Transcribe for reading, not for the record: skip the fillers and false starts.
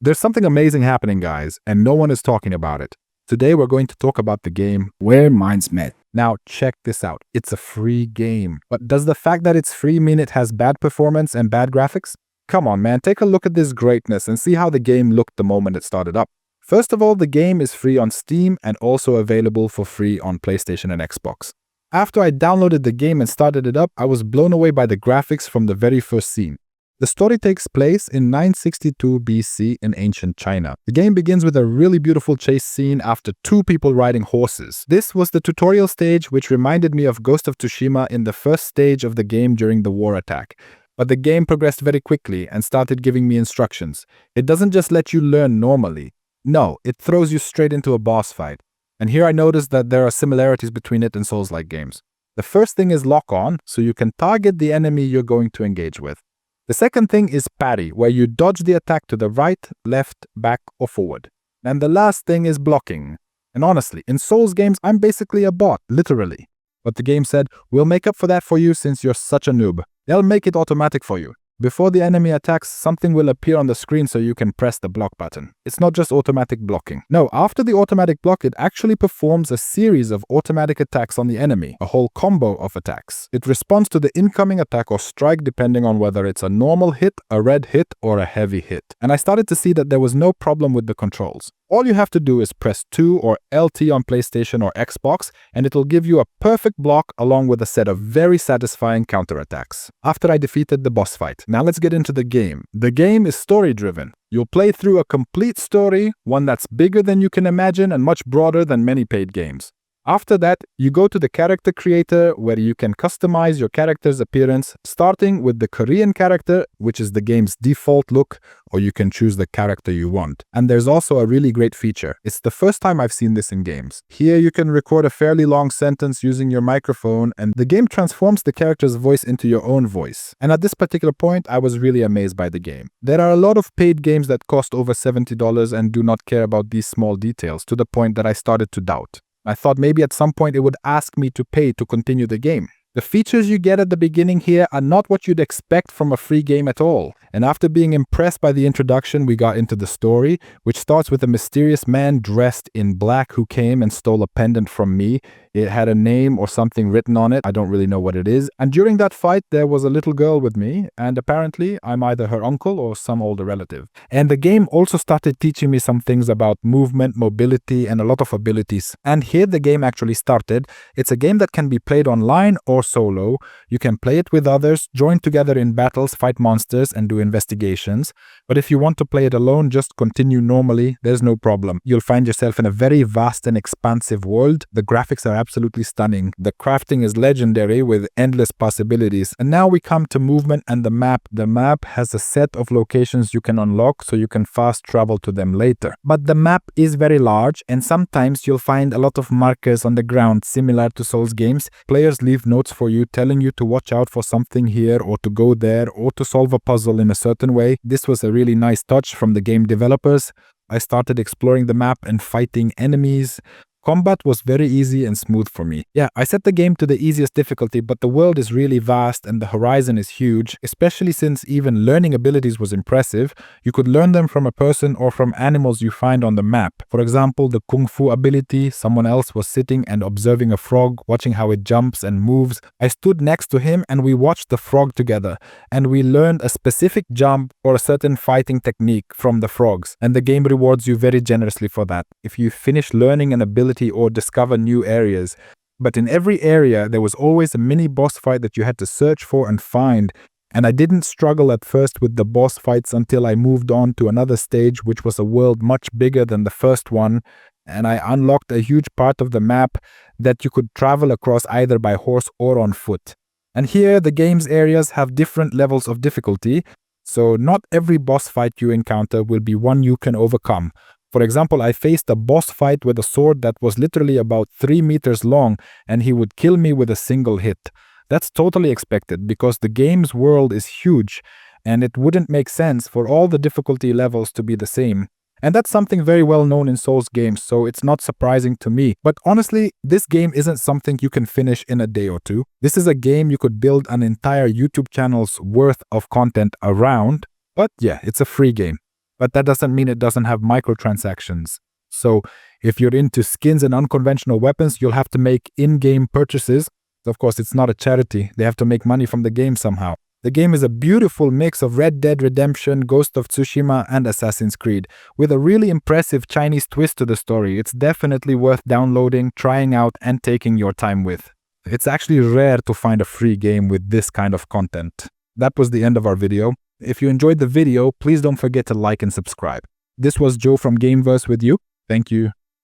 There's something amazing happening, guys, and no one is talking about it. Today we're going to talk about the game Where Minds Met. Now, check this out. It's a free game. But does the fact that it's free mean it has bad performance and bad graphics? Come on, man, take a look at this greatness and see how the game looked the moment it started up. First of all, the game is free on Steam and also available for free on PlayStation and Xbox. After I downloaded the game and started it up, I was blown away by the graphics from the very first scene. The story takes place in 962 BC in ancient China. The game begins with a really beautiful chase scene after two people riding horses. This was the tutorial stage, which reminded me of Ghost of Tsushima in the first stage of the game during the war attack. But the game progressed very quickly and started giving me instructions. It doesn't just let you learn normally. No, it throws you straight into a boss fight. And here I noticed that there are similarities between it and Souls-like games. The first thing is lock on, so you can target the enemy you're going to engage with. The second thing is parry, where you dodge the attack to the right, left, back, or forward. And the last thing is blocking. And honestly, in Souls games, I'm basically a bot, literally. But the game said, we'll make up for that for you since you're such a noob. They'll make it automatic for you. Before the enemy attacks, something will appear on the screen so you can press the block button. It's not just automatic blocking. No, after the automatic block, it actually performs a series of automatic attacks on the enemy, a whole combo of attacks. It responds to the incoming attack or strike depending on whether it's a normal hit, a red hit, or a heavy hit. And I started to see that there was no problem with the controls. All you have to do is press 2 or LT on PlayStation or Xbox, and it'll give you a perfect block along with a set of very satisfying counterattacks. After I defeated the boss fight, now let's get into the game. The game is story-driven. You'll play through a complete story, one that's bigger than you can imagine and much broader than many paid games. After that, you go to the character creator where you can customize your character's appearance, starting with the Korean character, which is the game's default look, or you can choose the character you want. And there's also a really great feature. It's the first time I've seen this in games. Here you can record a fairly long sentence using your microphone, and the game transforms the character's voice into your own voice. And at this particular point, I was really amazed by the game. There are a lot of paid games that cost over $70 and do not care about these small details, to the point that I started to doubt. I thought maybe at some point it would ask me to pay to continue the game. The features you get at the beginning here are not what you'd expect from a free game at all. And after being impressed by the introduction, we got into the story, which starts with a mysterious man dressed in black who came and stole a pendant from me. It had a name or something written on it. I don't really know what it is. And during that fight, there was a little girl with me, and apparently I'm either her uncle or some older relative. And the game also started teaching me some things about movement, mobility, and a lot of abilities. And here the game actually started. It's a game that can be played online or solo. You can play it with others, join together in battles, fight monsters, and do investigations. But if you want to play it alone, just continue normally. There's no problem. You'll find yourself in a very vast and expansive world. The graphics are absolutely stunning. The crafting is legendary with endless possibilities. And now we come to movement and the map. The map has a set of locations you can unlock so you can fast travel to them later. But the map is very large, and sometimes you'll find a lot of markers on the ground similar to Souls games. Players leave notes for you telling you to watch out for something here or to go there or to solve a puzzle in a certain way. This was a really nice touch from the game developers. I started exploring the map and fighting enemies. Combat was very easy and smooth for me. Yeah, I set the game to the easiest difficulty, but the world is really vast and the horizon is huge, especially since even learning abilities was impressive. You could learn them from a person or from animals you find on the map. For example, the Kung Fu ability, someone else was sitting and observing a frog, watching how it jumps and moves. I stood next to him and we watched the frog together, and we learned a specific jump or a certain fighting technique from the frogs, and the game rewards you very generously for that if you finish learning an ability or discover new areas. But in every area, there was always a mini boss fight that you had to search for and find. And I didn't struggle at first with the boss fights until I moved on to another stage, which was a world much bigger than the first one. And I unlocked a huge part of the map that you could travel across either by horse or on foot. And here, the game's areas have different levels of difficulty. So not every boss fight you encounter will be one you can overcome. For example, I faced a boss fight with a sword that was literally about 3 meters long, and he would kill me with a single hit. That's totally expected because the game's world is huge, and it wouldn't make sense for all the difficulty levels to be the same. And that's something very well known in Souls games, so it's not surprising to me. But honestly, this game isn't something you can finish in a day or two. This is a game you could build an entire YouTube channel's worth of content around. But yeah, it's a free game. but that doesn't mean it doesn't have microtransactions. So if you're into skins and unconventional weapons, you'll have to make in-game purchases. Of course, it's not a charity. They have to make money from the game somehow. The game is a beautiful mix of Red Dead Redemption, Ghost of Tsushima, and Assassin's Creed, with a really impressive Chinese twist to the story. It's definitely worth downloading, trying out, and taking your time with. It's actually rare to find a free game with this kind of content. That was the end of our video. If you enjoyed the video, please don't forget to like and subscribe. This was Joe from Gameverse with you. Thank you.